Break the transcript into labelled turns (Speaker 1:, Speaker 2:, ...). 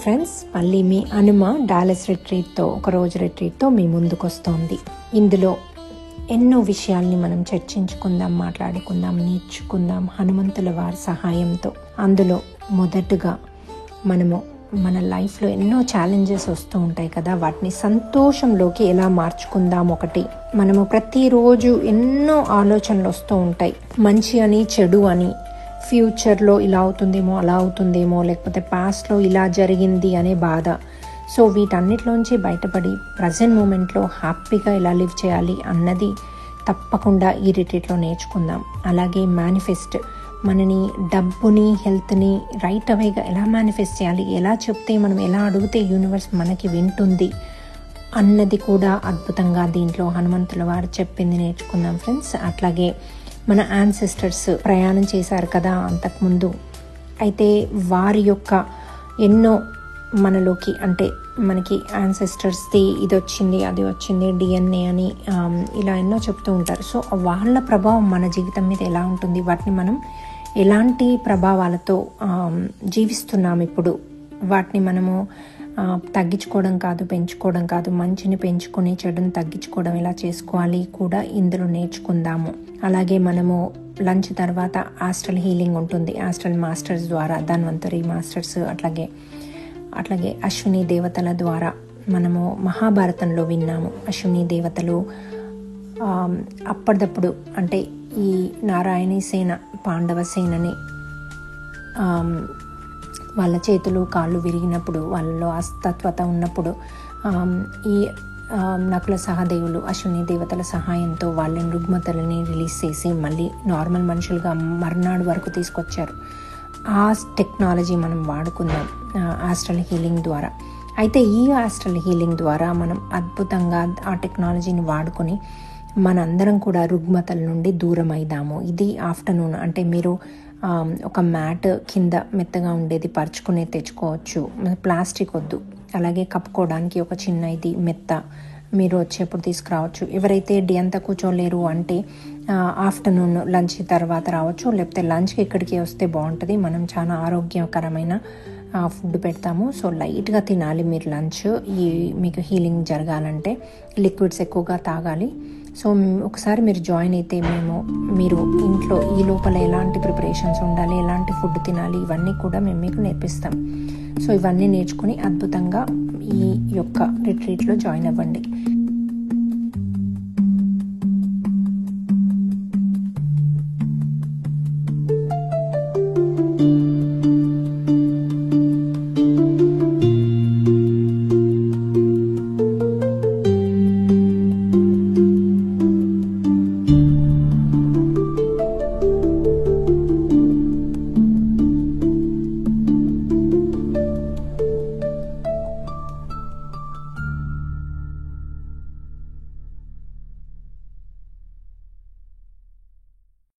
Speaker 1: Friends, మళ్ళీ మీ అనుమ Dallas రిట్రీట్తో ఒకరోజు రిట్రీట్తో మీ ముందుకు వస్తోంది. ఇందులో ఎన్నో విషయాల్ని మనం చర్చించుకుందాం, మాట్లాడుకుందాం, నేర్చుకుందాం హనుమంతుల వారి సహాయంతో. అందులో మొదటగా మనము మన లైఫ్లో ఎన్నో ఛాలెంజెస్ వస్తూ ఉంటాయి కదా, వాటిని సంతోషంలోకి ఎలా మార్చుకుందాం. ఒకటి, మనము ప్రతిరోజు ఎన్నో ఆలోచనలు వస్తూ ఉంటాయి, మంచి అని చెడు అని, ఫ్యూచర్లో ఇలా అవుతుందేమో అలా అవుతుందేమో, లేకపోతే పాస్ట్లో ఇలా జరిగింది అనే బాధ. సో వీటన్నిటిలోంచి బయటపడి ప్రజెంట్ మూమెంట్లో హ్యాపీగా ఎలా లివ్ చేయాలి అన్నది తప్పకుండా ఈ రిట్రీట్లో నేర్చుకుందాం. అలాగే మేనిఫెస్ట్, మనని డబ్బుని హెల్త్ని రైట్ అవేగా ఎలా మేనిఫెస్ట్ చేయాలి, ఎలా చెప్తే మనం ఎలా అడిగితే యూనివర్స్ మనకి వింటుంది అన్నది కూడా అద్భుతంగా దీంట్లో హనుమంతుల వారు చెప్పింది నేర్చుకుందాం ఫ్రెండ్స్. అట్లాగే మన యాన్సెస్టర్స్ ప్రయాణం చేశారు కదా అంతకుముందు, అయితే వారి యొక్క ఎన్నో మనలోకి, అంటే మనకి యాన్సెస్టర్స్ది ఇది వచ్చింది అది వచ్చింది డిఎన్ఏ అని ఇలా ఎన్నో చెప్తూ ఉంటారు. సో వాళ్ళ ప్రభావం మన జీవితం మీద ఎలా ఉంటుంది, వాటిని మనం ఎలాంటి ప్రభావాలతో జీవిస్తున్నాం ఇప్పుడు, వాటిని మనము తగ్గించుకోవడం కాదు, పెంచుకోవడం కాదు, మంచిని పెంచుకొని చెడుని తగ్గించుకోవడం ఎలా చేసుకోవాలి కూడా ఇందులో నేర్చుకుందాము. అలాగే మనము లంచ్ తర్వాత ఆస్ట్రల్ హీలింగ్ ఉంటుంది, ఆస్ట్రల్ మాస్టర్స్ ద్వారా, ధన్వంతరి మాస్టర్స్, అట్లాగే అశ్విని దేవతల ద్వారా. మనము మహాభారతంలో విన్నాము, అశ్విని దేవతలు అప్పటిదప్పుడు, అంటే ఈ నారాయణీ సేన పాండవ సేనని వాళ్ళ చేతులు కాళ్ళు విరిగినప్పుడు, వాళ్ళలో అస్తత్వత ఉన్నప్పుడు ఈ నకుల సహదేవులు అశ్విని దేవతల సహాయంతో వాళ్ళని రుగ్మతలని రిలీజ్ చేసి మళ్ళీ నార్మల్ మనుషులుగా మర్నాడు వరకు తీసుకొచ్చారు. ఆ టెక్నాలజీ మనం వాడుకుందాం ఆస్ట్రల్ హీలింగ్ ద్వారా. అయితే ఈ ఆస్ట్రల్ హీలింగ్ ద్వారా మనం అద్భుతంగా ఆ టెక్నాలజీని వాడుకొని మనందరం కూడా రుగ్మతల నుండి దూరం అయిదాము. ఇది ఆఫ్టర్నూన్, అంటే మీరు ఒక మ్యాట్ కింద మెత్తగా ఉండేది పరుచుకునే తెచ్చుకోవచ్చు, ప్లాస్టిక్ వద్దు. అలాగే కప్పుకోవడానికి ఒక చిన్న ఇది మెత్త మీరు వచ్చేప్పుడు తీసుకురావచ్చు. ఎవరైతే డే అంతా కూర్చోలేరు అంటే ఆఫ్టర్నూన్ లంచ్ తర్వాత రావచ్చు, లేకపోతే లంచ్కి ఇక్కడికి వస్తే బాగుంటుంది. మనం చాలా ఆరోగ్యకరమైన ఫుడ్ పెడతాము. సో లైట్గా తినాలి మీరు లంచ్, మీకు హీలింగ్ జరగాలంటే లిక్విడ్స్ ఎక్కువగా తాగాలి. సో ఒకసారి మీరు జాయిన్ అయితే మీరు ఇంట్లో ఈ లోపల ఎలాంటి ప్రిపరేషన్స్ ఉండాలి, ఎలాంటి ఫుడ్ తినాలి, ఇవన్నీ కూడా మేము మీకు నేర్పిస్తాం. సో ఇవన్నీ నేర్చుకుని అద్భుతంగా ఈ యొక్క రిట్రీట్లో జాయిన్ అవ్వండి.